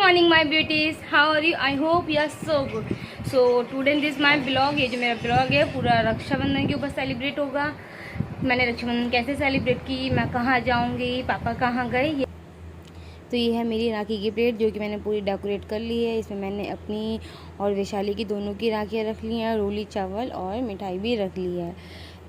Morning my beauties, how are you? I hope you are so good. So today this my blog. ये जो मेरा blog है पूरा रक्षाबंधन के ऊपर सेलिब्रेट होगा. मैंने रक्षाबंधन कैसे सेलिब्रेट की, मैं कहाँ जाऊँगी, पापा कहाँ गए. तो ये है मेरी राखी की प्लेट जो कि मैंने पूरी डेकोरेट कर ली है. इसमें मैंने अपनी और वैशाली की दोनों की राखियाँ रख ली हैं, रोली चावल और मिठाई भी रख ली है.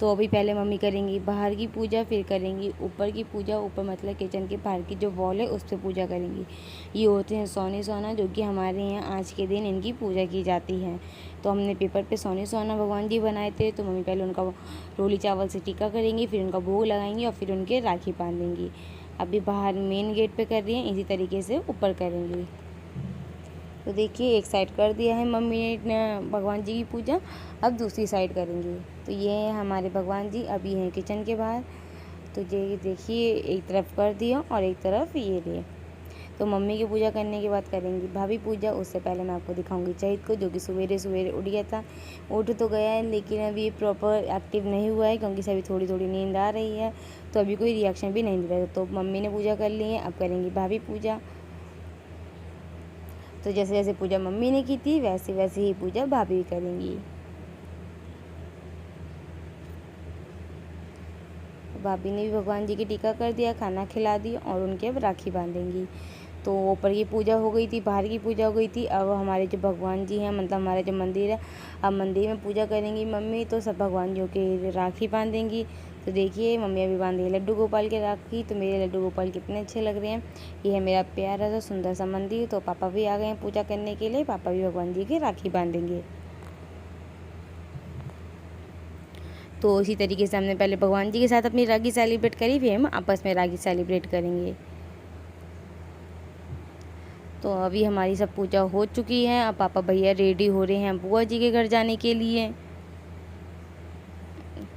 तो अभी पहले मम्मी करेंगी बाहर की पूजा, फिर करेंगी ऊपर की पूजा. ऊपर मतलब किचन के बाहर की जो वॉल है उस पर पूजा करेंगी. ये होते हैं सोने सोना, जो कि हमारे यहाँ आज के दिन इनकी पूजा की जाती है. तो हमने पेपर पे सोने सोना भगवान जी बनाए थे. तो मम्मी पहले उनका रोली चावल से टीका करेंगी, फिर उनका भोग लगाएंगी और फिर उनके राखी बांधेंगी. अभी बाहर मेन गेट पे कर रही हैं, इसी तरीके से ऊपर करेंगी. तो देखिए एक साइड कर दिया है मम्मी ने भगवान जी की पूजा. अब दूसरी साइड करेंगी. तो ये है हमारे भगवान जी, अभी हैं किचन के बाहर. तो ये देखिए एक तरफ कर दिया और एक तरफ ये लिए. तो मम्मी की पूजा करने के बाद करेंगी भाभी पूजा. उससे पहले मैं आपको दिखाऊंगी चहित को, जो कि सवेरे सवेरे उठ गया था. उठ तो गया है लेकिन अभी प्रॉपर एक्टिव नहीं हुआ है क्योंकि सभी थोड़ी थोड़ी नींद आ रही है. तो अभी कोई रिएक्शन भी नहीं दे रहा है. तो मम्मी ने पूजा कर ली है, अब करेंगी भाभी पूजा. तो जैसे जैसे पूजा मम्मी ने की थी वैसे वैसे ही पूजा भाभी करेंगी. भाभी ने भी भगवान जी की टीका कर दिया, खाना खिला दिया और उनके अब राखी बांधेंगी. तो ऊपर की पूजा हो गई थी, बाहर की पूजा हो गई थी. अब हमारे जो भगवान जी हैं, मतलब हमारा जो मंदिर है, अब मंदिर में पूजा करेंगी मम्मी. तो सब भगवान जी के राखी बांधेंगी. तो देखिए मम्मी अभी बांध रही है लड्डू गोपाल के राखी. तो मेरे लड्डू गोपाल कितने अच्छे लग रहे हैं. ये है मेरा प्यारा सा सुंदर सा मंदिर. तो पापा भी आ गए हैं पूजा करने के लिए. पापा भी भगवान जी के राखी बांधेंगे. तो इसी तरीके से हमने पहले भगवान जी के साथ अपनी राखी सेलिब्रेट करी, फिर हम आपस में राखी सेलिब्रेट करेंगे. तो अभी हमारी सब पूजा हो चुकी है. अब पापा भैया रेडी हो रहे हैं बुआ जी के घर जाने के लिए.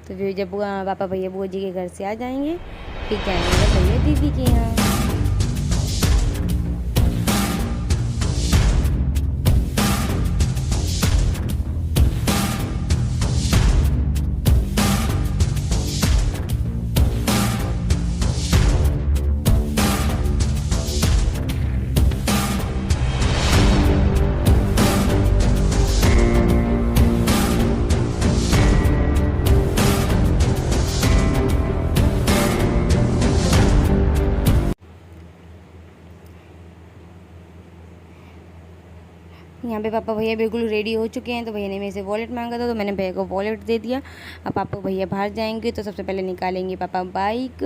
तो फिर जब पापा भैया बुआ जी के घर से आ जाएंगे फिर जाएंगे भैया दीदी के यहाँ. यहाँ पे पापा भैया बिल्कुल रेडी हो चुके हैं. तो भैया ने मेरे से वॉलेट मांगा था तो मैंने भैया को वॉलेट दे दिया. अब पापा भैया बाहर जाएंगे तो सबसे पहले निकालेंगे पापा बाइक.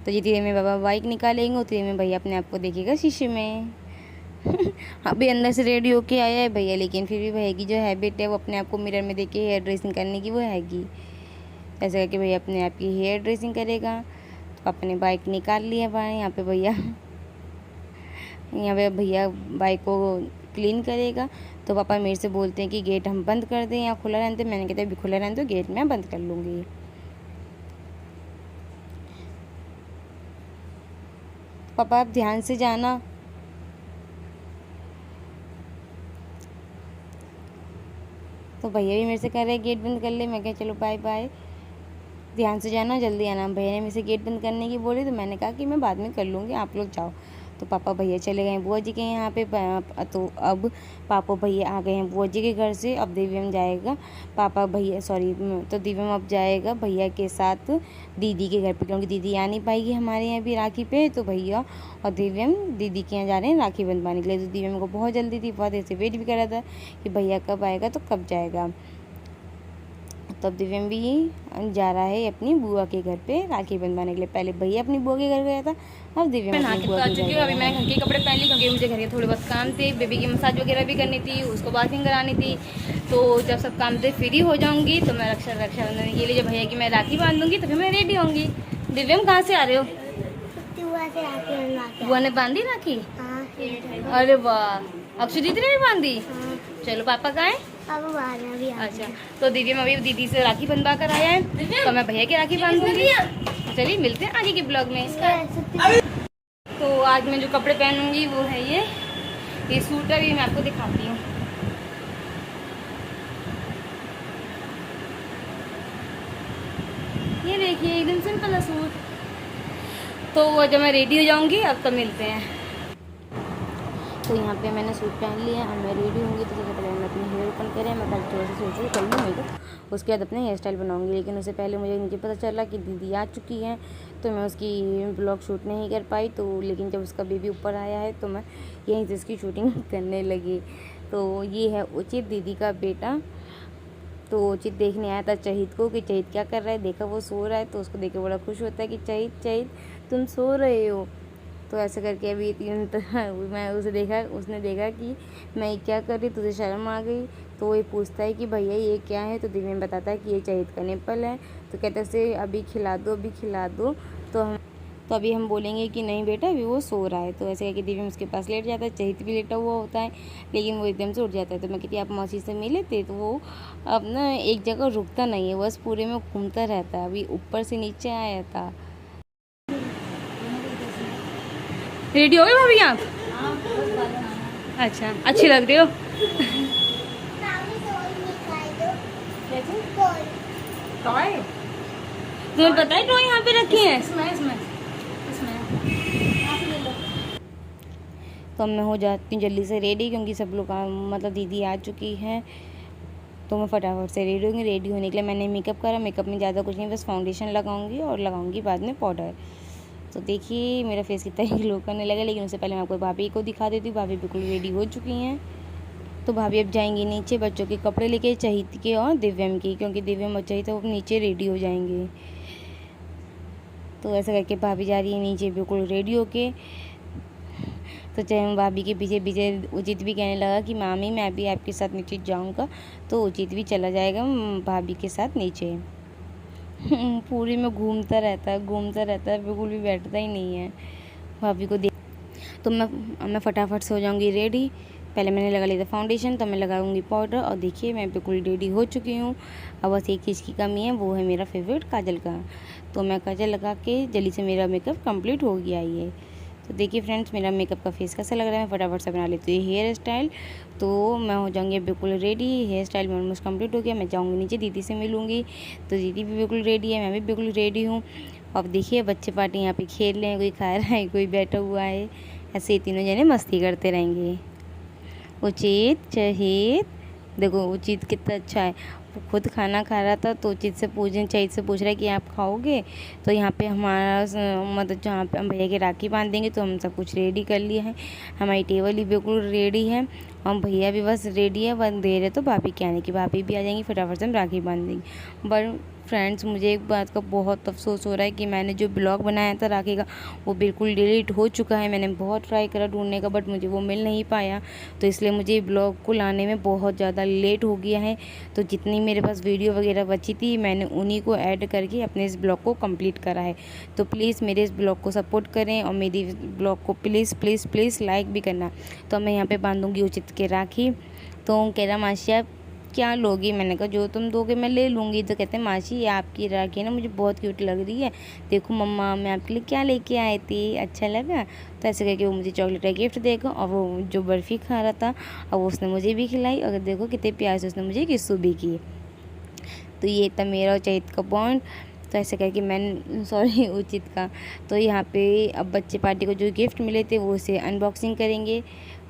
तो ये धीरे में पापा बाइक निकालेंगे और धीरे में भैया अपने आप को देखेगा शीशे में. अभी अंदर से रेडी होके आया है भैया, लेकिन फिर भी भैया की जो हैबिट है वो अपने आप को मिरर में देख के हेयर ड्रेसिंग करने की वो हैगी. ऐसे करके भैया अपने आप की हेयर ड्रेसिंग करेगा. तो पापा ने बाइक निकाल लिया बाहर. यहाँ पे भैया बाइक को क्लीन करेगा. तो पापा मेरे से बोलते हैं कि गेट हम बंद कर दें या खुला रहने दें. मैंने कहते अभी खुला रहने दो, गेट मैं बंद कर लूँगी. पापा आप ध्यान से जाना. तो भैया भी मेरे से कह रहे गेट बंद कर ले. मैं कहा चलो बाय बाय, ध्यान से जाना, जल्दी आना. भैया ने मेरे से गेट बंद करने की बोली तो मैंने कहा कि मैं बाद में कर लूँगी, आप लोग जाओ. तो पापा भैया चले गए बुआ जी के यहाँ पे. तो अब पापा भैया आ गए हैं बुआ जी के घर से. अब दिव्यम जाएगा तो दिव्यम अब जाएगा भैया के साथ दीदी के घर पे, क्योंकि दीदी आ नहीं पाएगी हमारे यहाँ भी राखी पे. तो भैया और दिव्यम दीदी के यहाँ जा रहे हैं राखी बंधवाने के लिए. तो दिव्यम को बहुत जल्दी थी, बहुत देर से वेट भी कर रहा था कि भैया कब आएगा तो कब जाएगा. तब दिव्यम भी जा रहा है अपनी बुआ के घर पे राखी बंधवाने के लिए. पहले भैया अपनी बुआ के घर गया था, अब दिव्यम अपनी बुआ के घर गया. अभी मैंने घर के कपड़े पहन ली क्योंकि मुझे घर के थोड़े बहुत काम थे. बेबी की मसाज वगैरह भी करनी थी, उसको बाथिंग करानी थी. तो जब सब काम से फ्री हो जाऊंगी तो मैं रक्षाबंधन के लिए जब भैया की मैं राखी बांधूंगी तो फिर मैं रेडी होंगी. दिव्यम कहाँ से आ रहे हो? बुआ ने बांधी राखी? अरे वाह, अक्षु दीदी ने भी बांधी? चलो पापा कहाँ है? अच्छा, तो दीदी में अभी दीदी से राखी बंधवा कर आया है तो मैं भैया की राखी बांधूंगी. चलिए मिलते हैं आगे के ब्लॉग में. तो आज मैं जो कपड़े पहनूंगी वो है ये सूट है, भी मैं आपको दिखाती हूँ. ये देखिए एकदम सिंपल है सूट. तो जब मैं रेडी हो जाऊंगी अब तो मिलते हैं. तो यहाँ पे मैंने सूट पहन लिया, अब मैं रेडी होंगी। तो सबसे पहले मैं अपनी हेयर ओपन करें, मैं कल थोड़ा सा सोच रही कर लूँ मेकअप, उसके बाद अपने हेयर स्टाइल बनाऊँगी। लेकिन उससे पहले मुझे नीचे पता चला कि दीदी आ चुकी है, तो मैं उसकी ब्लॉग शूट नहीं कर पाई। तो लेकिन जब उसका बेबी ऊपर आया है तो मैं यहीं से इसकी शूटिंग करने लगी। तो ये है उचित, दीदी का बेटा। तो उचित देखने आया था चहित को कि चहित क्या कर रहा है। देखा वो सो रहा है, तो उसको देख के बड़ा खुश होता है कि चहित चहित तुम सो रहे हो। तो ऐसे करके अभी मैं उसे देखा, उसने देखा कि मैं क्या कर रही, तुझे शर्म आ गई। तो वो पूछता है कि भैया ये क्या है, तो दिव्या बताता है कि ये चहित का निप्पल है। तो कहते हैं उसे अभी खिला दो, अभी खिला दो। तो अभी हम बोलेंगे कि नहीं बेटा अभी वो सो रहा है। तो ऐसे करके दिव्या उसके पास लेट जाता है, चहित भी लेटा हुआ होता है, लेकिन वो एकदम से उठ जाता है। तो मैं कहती आप मौसी से मिले थे, तो वो अब ना एक जगह रुकता नहीं है, बस पूरे में घूमता रहता है। अभी ऊपर से नीचे आया था। रेडी हो गए भाभी आप? अच्छा, अच्छी लग रही हो। तुम्हें पता है टॉय यहाँ पे रखी है? तो मैं हो जाती हूँ जल्दी से रेडी, क्योंकि सब लोग मतलब दीदी आ चुकी है। तो मैं फटाफट से रेडी होंगी। रेडी होने के लिए मैंने मेकअप करा। मेकअप में ज़्यादा कुछ नहीं, बस फाउंडेशन लगाऊंगी और लगाऊंगी बाद में पाउडर। तो देखिए मेरा फेस कितना ग्लो करने लगा। लेकिन उससे पहले मैं आपको भाभी को दिखा देती हूँ। भाभी बिल्कुल रेडी हो चुकी हैं। तो भाभी अब जाएंगी नीचे बच्चों के कपड़े लेके, चहित के और दिव्यम की, क्योंकि दिव्यम और चहित अब नीचे रेडी हो जाएंगे। तो ऐसा करके भाभी जा रही है नीचे बिल्कुल रेडी होके। तो चाहे भाभी के पीछे पीछे उचित भी कहने लगा कि मामी मैं भी आपके साथ नीचे जाऊंगा। तो उचित भी चला जाएगा भाभी के साथ नीचे। पूरी में घूमता रहता है, बिल्कुल भी बैठता ही नहीं है भाभी को देख। तो मैं फटाफट से हो जाऊंगी रेडी। पहले मैंने लगा लिया था फाउंडेशन, तो मैं लगाऊंगी पाउडर। और देखिए मैं बिल्कुल रेडी हो चुकी हूँ। अब बस एक चीज़ की कमी है, वो है मेरा फेवरेट काजल का। तो मैं काजल लगा के जल्दी से मेरा मेकअप कंप्लीट हो गया ये। तो देखिए फ्रेंड्स मेरा मेकअप का फेस कैसा लग रहा है। मैं फटाफट से बना लेती हूँ हेयर स्टाइल। तो मैं हो जाऊँगी बिल्कुल रेडी। हेयर स्टाइल में ऑलमोस्ट कंप्लीट हो गया। मैं जाऊँगी नीचे, दीदी से मिलूँगी। तो दीदी भी बिल्कुल रेडी है, मैं भी बिल्कुल रेडी हूँ। अब देखिए बच्चे पार्टी यहाँ पे खेल रहे हैं, कोई खा रहा है, कोई बैठा हुआ है। ऐसे ही तीनों जने मस्ती करते रहेंगे। उचित, चहित, देखो उचित कितना अच्छा है, वो खुद खाना खा रहा था। तो उचित से चहित से पूछ रहा है कि आप खाओगे। तो यहाँ पे हमारा मतलब जहाँ पे हम भैया के राखी बांध देंगे, तो हम सब कुछ रेडी कर लिया है। हमारी टेबल ही बिल्कुल रेडी है, हम भैया भी बस रेडी है। बस देर है तो भाभी के आने की, भाभी भी आ जाएंगी, फटाफट से हम राखी बांध देंगे। बट फ्रेंड्स मुझे एक बात का बहुत अफसोस हो रहा है कि मैंने जो ब्लॉग बनाया था राखी का, वो बिल्कुल डिलीट हो चुका है। मैंने बहुत ट्राई करा ढूंढने का, बट मुझे वो मिल नहीं पाया। तो इसलिए मुझे ब्लॉग को लाने में बहुत ज़्यादा लेट हो गया है। तो जितनी मेरे पास वीडियो वगैरह बची थी, मैंने उन्हीं को ऐड करके अपने इस ब्लॉग को कंप्लीट करा है। तो प्लीज़ मेरे इस ब्लॉग को सपोर्ट करें और मेरी ब्लॉग को प्लीज़ प्लीज़ प्लीज़ लाइक भी करना। तो मैं यहाँ पर बांधूँगी उचित के राखी। तो कह रहा मासी आप क्या लोगी? मैंने कहा जो तुम दोगे मैं ले लूँगी। तो कहते हैं मासी ये आपकी राखी है ना, मुझे बहुत क्यूट लग रही है, देखो मम्मा मैं आपके लिए क्या लेके आई थी, अच्छा लगा? तो ऐसे करके वो मुझे चॉकलेट का गिफ्ट देगा। और वो जो बर्फ़ी खा रहा था और वो उसने मुझे भी खिलाई। और देखो कितने प्यार से उसने मुझे किस्सू भी की। तो ये था मेरा और चहित का बॉन्ड। तो ऐसे करके मैंने सॉरी उचित का। तो यहाँ पे अब बच्चे पार्टी को जो गिफ्ट मिले थे वो उसे अनबॉक्सिंग करेंगे।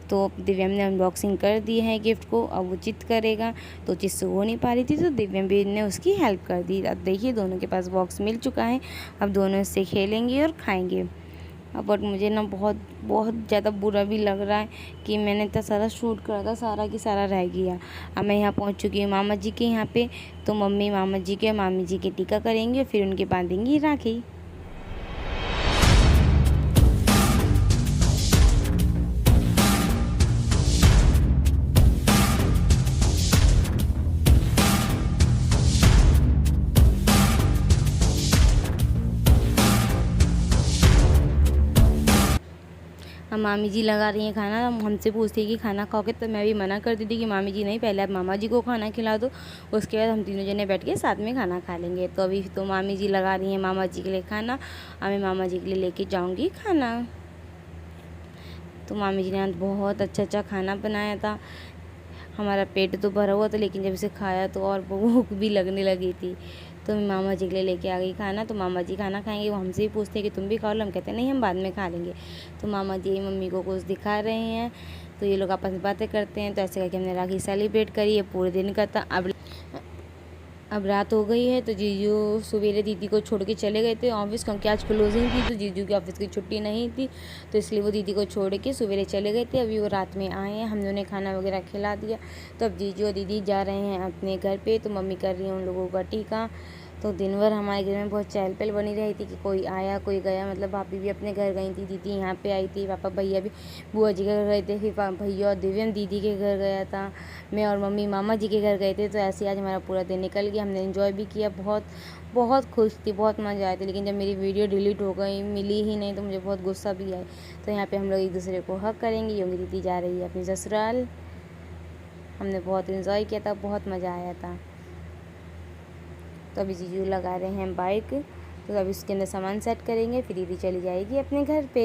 तो दिव्यम ने अनबॉक्सिंग कर दी है गिफ्ट को, अब उचित करेगा। तो उचित से हो नहीं पा रही थी, तो दिव्यम भी ने उसकी हेल्प कर दी। अब देखिए दोनों के पास बॉक्स मिल चुका है, अब दोनों इससे खेलेंगे और खाएंगे। अब बट मुझे ना बहुत बहुत ज़्यादा बुरा भी लग रहा है कि मैंने इतना सारा शूट करा था, सारा की सारा रह गया। अब मैं यहाँ पहुँच चुकी हूँ मामा जी के यहाँ पे। तो मम्मी मामा जी के मामी जी के टीका करेंगे और फिर उनके बांधेंगी राखी। हम मामी जी लगा रही हैं खाना, हमसे पूछती है कि खाना खाओगे, तो मैं भी मना कर दी थी कि मामी जी नहीं, पहले आप मामा जी को खाना खिला दो, उसके बाद हम तीनों जने बैठ के साथ में खाना खा लेंगे। तो अभी तो मामी जी लगा रही हैं मामा जी के लिए खाना, अब मैं मामा जी के लिए लेके जाऊँगी खाना। तो मामी जी ने बहुत अच्छा खाना बनाया था। हमारा पेट तो भरा हुआ था, लेकिन जब इसे खाया तो और भूख भी लगने लगी थी। तो मैं मामा जी के लिए लेके आ गई खाना। तो मामा जी खाना खाएंगे, वो हमसे ही पूछते हैं कि तुम भी खा लो, हम कहते हैं नहीं हम बाद में खा लेंगे। तो मामा जी मम्मी को कुछ दिखा रहे हैं। तो ये लोग आपस में बातें करते हैं। तो ऐसे करके हमने राखी सेलिब्रेट करी है, पूरे दिन का था। अब रात हो गई है तो जीजू सवेरे दीदी को छोड़ के चले गए थे ऑफिस, क्योंकि आज क्लोजिंग थी तो जीजू की ऑफिस की छुट्टी नहीं थी, तो इसलिए वो दीदी को छोड़ के सवेरे चले गए थे। अभी वो रात में आए हैं, हमने उन्हें खाना वगैरह खिला दिया। तो अब जीजू और दीदी जा रहे हैं अपने घर पे, तो मम्मी कर रही है उन लोगों का टीका। तो दिन भर हमारे घर में बहुत चहल पहल बनी रही थी कि कोई आया कोई गया, मतलब भाभी भी अपने घर गई थी, दीदी यहाँ पे आई थी, पापा भैया भी बुआ जी के घर गए थे, फिर भैया और दिव्यम दीदी के घर गया था, मैं और मम्मी मामा जी के घर गए थे। तो ऐसे आज हमारा पूरा दिन निकल गया, हमने एंजॉय भी किया, बहुत बहुत खुश थी, बहुत मज़ा आया था। लेकिन जब मेरी वीडियो डिलीट हो गई, मिली ही नहीं, तो मुझे बहुत गुस्सा भी आया। तो यहाँ पे हम लोग एक दूसरे को हक करेंगे। ये मेरी दीदी जा रही है अपनी ससुराल। हमने बहुत इन्जॉय किया था, बहुत मज़ा आया था। तो अभी जीजू लगा रहे हैं बाइक, तो अभी उसके अंदर सामान सेट करेंगे, फिर दीदी चली जाएगी अपने घर पे।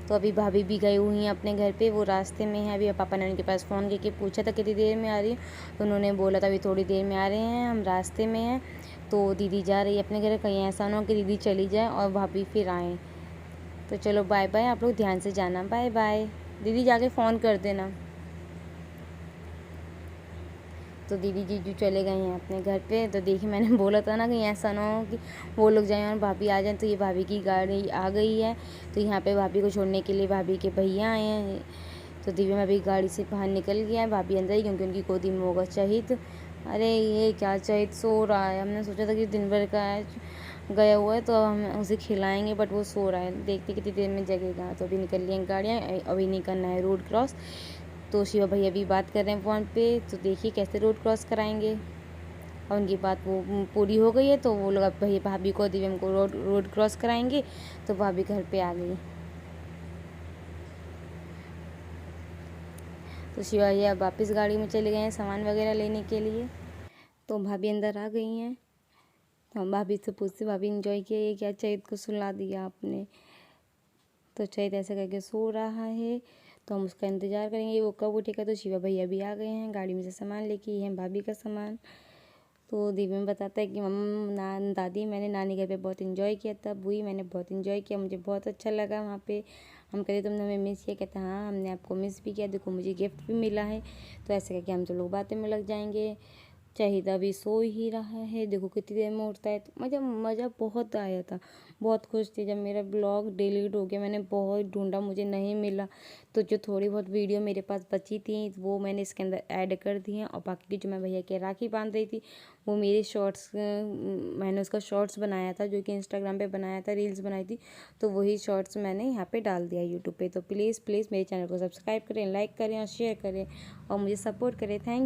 तो अभी भाभी भी गई हुई हैं अपने घर पे, वो रास्ते में है। अभी पापा ने उनके पास फ़ोन करके पूछा था कितनी देर में आ रही है, तो उन्होंने बोला था अभी थोड़ी देर में आ रहे हैं, हम रास्ते में हैं। तो दीदी जा रही है अपने घर, कहीं ऐसा ना हो कि दीदी चली जाए और भाभी फिर आएँ। तो चलो बाय बाय, आप लोग ध्यान से जाना, बाय बाय। दीदी जाके फ़ोन कर देना। तो दीदी जीजू चले गए हैं अपने घर पे। तो देखिए मैंने बोला था ना कि ऐसा ना हो कि वो लोग जाएं और भाभी आ जाएं। तो ये भाभी की गाड़ी आ गई है, तो यहाँ पे भाभी को छोड़ने के लिए भाभी के भैया आए हैं। तो दिव्या में अभी गाड़ी से बाहर निकल गया है, भाभी अंदर ही, क्योंकि उनकी गोदी में होगा शहीद। अरे ये क्या, शहीद सो रहा है। हमने सोचा था कि दिन भर का है, गया हुआ है तो हम उसे खिलाएंगे, बट वो सो रहा है, देखते कितनी देर में जगेगा। तो अभी निकल रही हैं गाड़ियाँ, अभी नहीं करना है रोड क्रॉस। तो शिवा भैया भी बात कर रहे हैं फ़ोन पे, तो देखिए कैसे रोड क्रॉस कराएंगे। और उनकी बात वो पूरी हो गई है, तो वो लोग अब भैया भाभी को दिव्यम को रोड क्रॉस कराएंगे। तो भाभी घर पे आ गई। तो शिवा भैया वापस गाड़ी में चले गए हैं सामान वगैरह लेने के लिए। तो भाभी अंदर आ गई हैं। तो हम भाभी से पूछते, भाभी इंजॉय किया, ये क्या चैत को सुला दिया आपने। तो चैत ऐसा करके सो रहा है, तो हम उसका इंतज़ार करेंगे वो कब उठेगा। तो शिवा भैया भी आ गए हैं, गाड़ी में से सामान लेके, ये हैं भाभी का सामान। तो दिव्यम बताता है कि दादी मैंने नानी घर पे बहुत इन्जॉय किया था, बुई मैंने बहुत इन्जॉय किया, मुझे बहुत अच्छा लगा वहाँ पे। हम कहते तुमने हमें मिस किया, कहते हाँ हमने आपको मिस भी किया, देखो मुझे गिफ्ट भी मिला है। तो ऐसे करके हम तो लोग बातें में लग जाएंगे। चाहिद अभी सो ही रहा है, देखो कितनी देर में उठता है। तो मज़ा बहुत आया था, बहुत खुश थी। जब मेरा ब्लॉग डिलीट हो गया, मैंने बहुत ढूंढा, मुझे नहीं मिला। तो जो थोड़ी बहुत वीडियो मेरे पास बची थी वो मैंने इसके अंदर ऐड कर दी हैं, और बाकी की जो मैं भैया के राखी बांध रही थी वो मेरे शॉर्ट्स, मैंने उसका शॉर्ट्स बनाया था जो कि इंस्टाग्राम पे बनाया था, रील्स बनाई थी। तो वही शॉर्ट्स मैंने यहाँ पे डाल दिया यूट्यूब पे। तो प्लीज़ प्लीज़ मेरे चैनल को सब्सक्राइब करें, लाइक करें और शेयर करें और मुझे सपोर्ट करें। थैंक